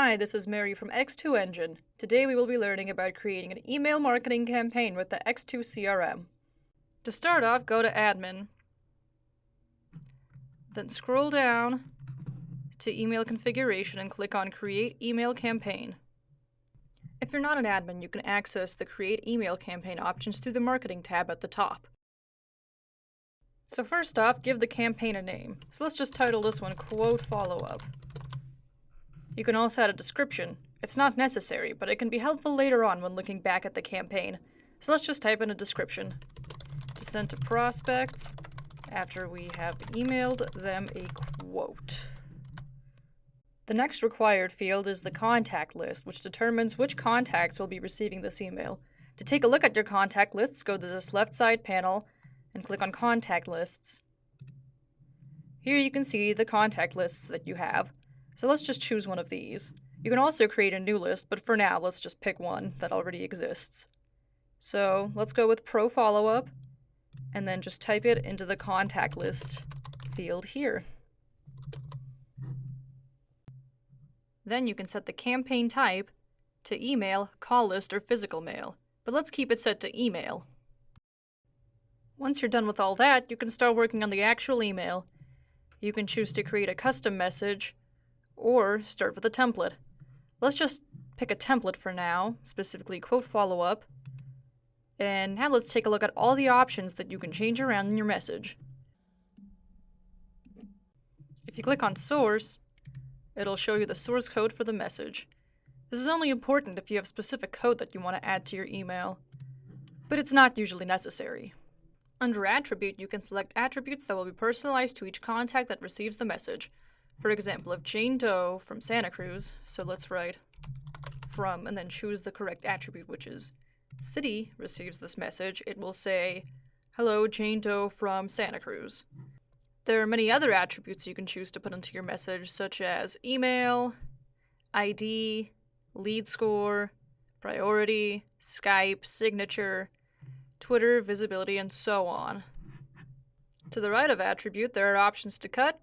Hi, this is Mary from X2Engine. Today we will be learning about creating an email marketing campaign with the X2 CRM. To start off, go to Admin, then scroll down to Email Configuration and click on Create Email Campaign. If you're not an admin, you can access the Create Email Campaign options through the Marketing tab at the top. So first off, give the campaign a name. So let's just title this one Quote Follow-Up. You can also add a description. It's not necessary, but it can be helpful later on when looking back at the campaign. So let's just type in a description. To send to prospects after we have emailed them a quote. The next required field is the contact list, which determines which contacts will be receiving this email. To take a look at your contact lists, go to this left side panel and click on Contact Lists. Here you can see the contact lists that you have. So let's just choose one of these. You can also create a new list, but for now, let's just pick one that already exists. So let's go with Pro Follow-Up, and then just type it into the contact list field here. Then you can set the campaign type to email, call list, or physical mail, but let's keep it set to email. Once you're done with all that, you can start working on the actual email. You can choose to create a custom message, or start with a template. Let's just pick a template for now, specifically Quote Follow-Up. And now let's take a look at all the options that you can change around in your message. If you click on Source, it'll show you the source code for the message. This is only important if you have specific code that you want to add to your email, but it's not usually necessary. Under Attribute, you can select attributes that will be personalized to each contact that receives the message. For example, if Jane Doe from Santa Cruz, so let's write from and then choose the correct attribute, which is City, receives this message, it will say, "Hello, Jane Doe from Santa Cruz." There are many other attributes you can choose to put into your message, such as email, ID, lead score, priority, Skype, signature, Twitter, visibility, and so on. To the right of attribute, there are options to cut,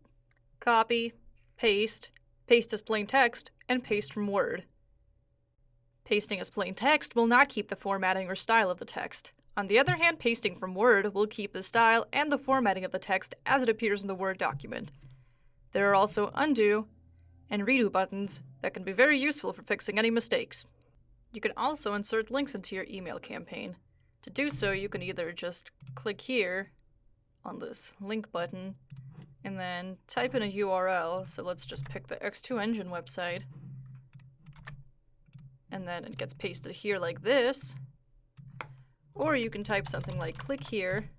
copy, paste, paste as plain text, and paste from Word. Pasting as plain text will not keep the formatting or style of the text. On the other hand, pasting from Word will keep the style and the formatting of the text as it appears in the Word document. There are also undo and redo buttons that can be very useful for fixing any mistakes. You can also insert links into your email campaign. To do so, you can either just click here on this link button and then type in a URL, so let's just pick the X2Engine website, and then it gets pasted here like this, or you can type something like click here,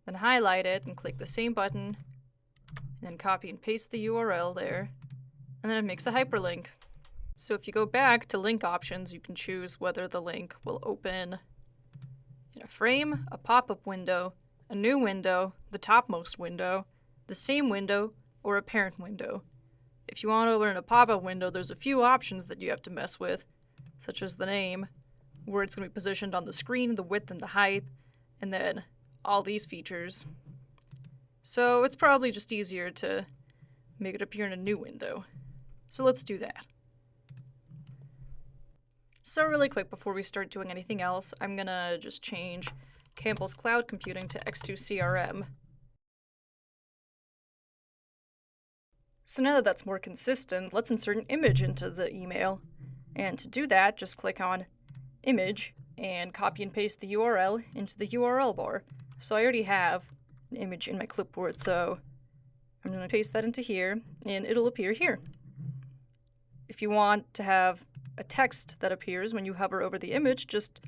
then highlight it and click the same button, and then copy and paste the URL there, and then it makes a hyperlink. So if you go back to link options, you can choose whether the link will open in a frame, a pop-up window, a new window, the topmost window, the same window, or a parent window. If you want to open in a pop-up window, there's a few options that you have to mess with, such as the name, where it's going to be positioned on the screen, the width and the height, and then all these features. So it's probably just easier to make it appear in a new window. So let's do that. So really quick before we start doing anything else, I'm gonna just change Campbell's Cloud Computing to X2 CRM. So now that that's more consistent, let's insert an image into the email. And to do that, just click on Image and copy and paste the URL into the URL bar. So I already have an image in my clipboard, so I'm going to paste that into here, and it'll appear here. If you want to have a text that appears when you hover over the image, just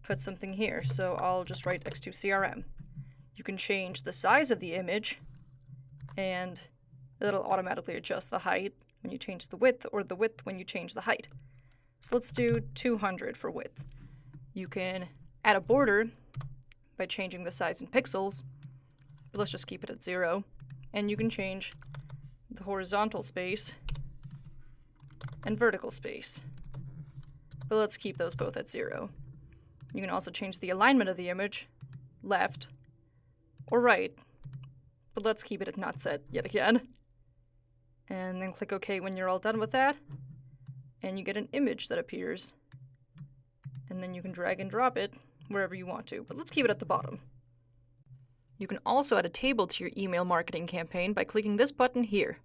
put something here. So I'll just write X2 CRM. You can change the size of the image, and it'll automatically adjust the height when you change the width, or the width when you change the height. So let's do 200 for width. You can add a border by changing the size in pixels, but let's just keep it at 0. And you can change the horizontal space and vertical space, but let's keep those both at 0. You can also change the alignment of the image, left or right, but let's keep it at not set yet again. And then click OK when you're all done with that. and you get an image that appears. And then you can drag and drop it wherever you want to, but let's keep it at the bottom. You can also add a table to your email marketing campaign by clicking this button here.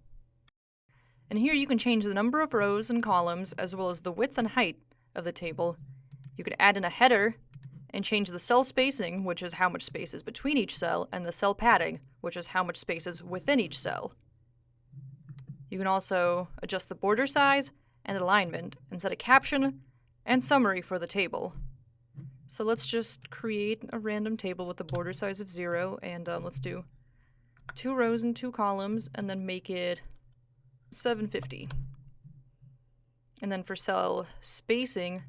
And here you can change the number of rows and columns as well as the width and height of the table. You could add in a header and change the cell spacing, which is how much space is between each cell, and the cell padding, which is how much space is within each cell. You can also adjust the border size and alignment and set a caption and summary for the table. So let's just create a random table with a border size of 0, and let's do 2 rows and 2 columns, and then make it 750. And then for cell spacing,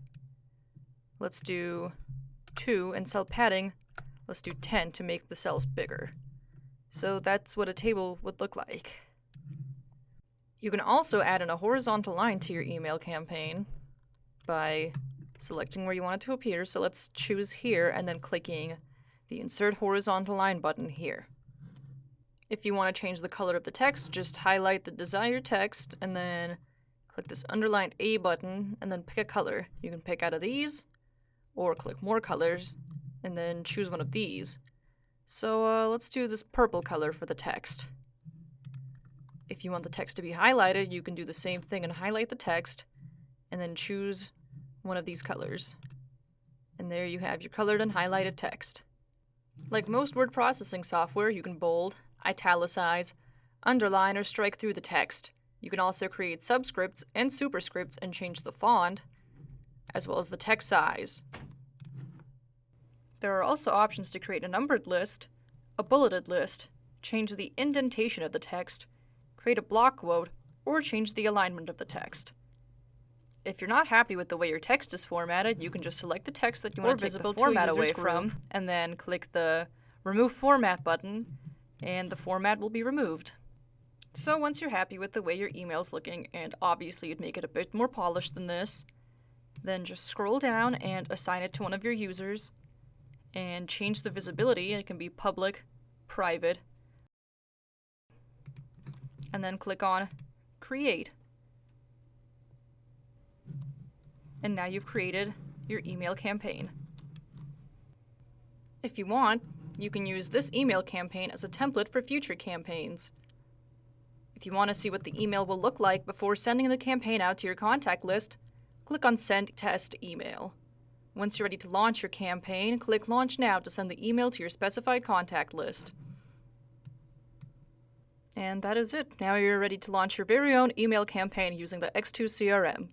let's do 2, and cell padding, let's do 10 to make the cells bigger. So that's what a table would look like. You can also add in a horizontal line to your email campaign by selecting where you want it to appear. So let's choose here and then clicking the Insert Horizontal Line button here. If you want to change the color of the text, just highlight the desired text and then click this underlined A button and then pick a color. You can pick out of these or click more colors and then choose one of these. So let's do this purple color for the text. If you want the text to be highlighted, you can do the same thing and highlight the text and then choose one of these colors. And there you have your colored and highlighted text. Like most word processing software, you can bold, italicize, underline, or strike through the text. You can also create subscripts and superscripts and change the font, as well as the text size. There are also options to create a numbered list, a bulleted list, change the indentation of the text, create a block quote, or change the alignment of the text. If you're not happy with the way your text is formatted, you can just select the text that you want to take the format away from, and then click the Remove Format button, and the format will be removed. So once you're happy with the way your email's looking, and obviously you'd make it a bit more polished than this, then just scroll down and assign it to one of your users, and change the visibility. It can be public, private, and then click on Create. And now you've created your email campaign. If you want, you can use this email campaign as a template for future campaigns. If you want to see what the email will look like before sending the campaign out to your contact list, click on Send Test Email. Once you're ready to launch your campaign, click Launch Now to send the email to your specified contact list. And that is it. Now you're ready to launch your very own email campaign using the X2 CRM.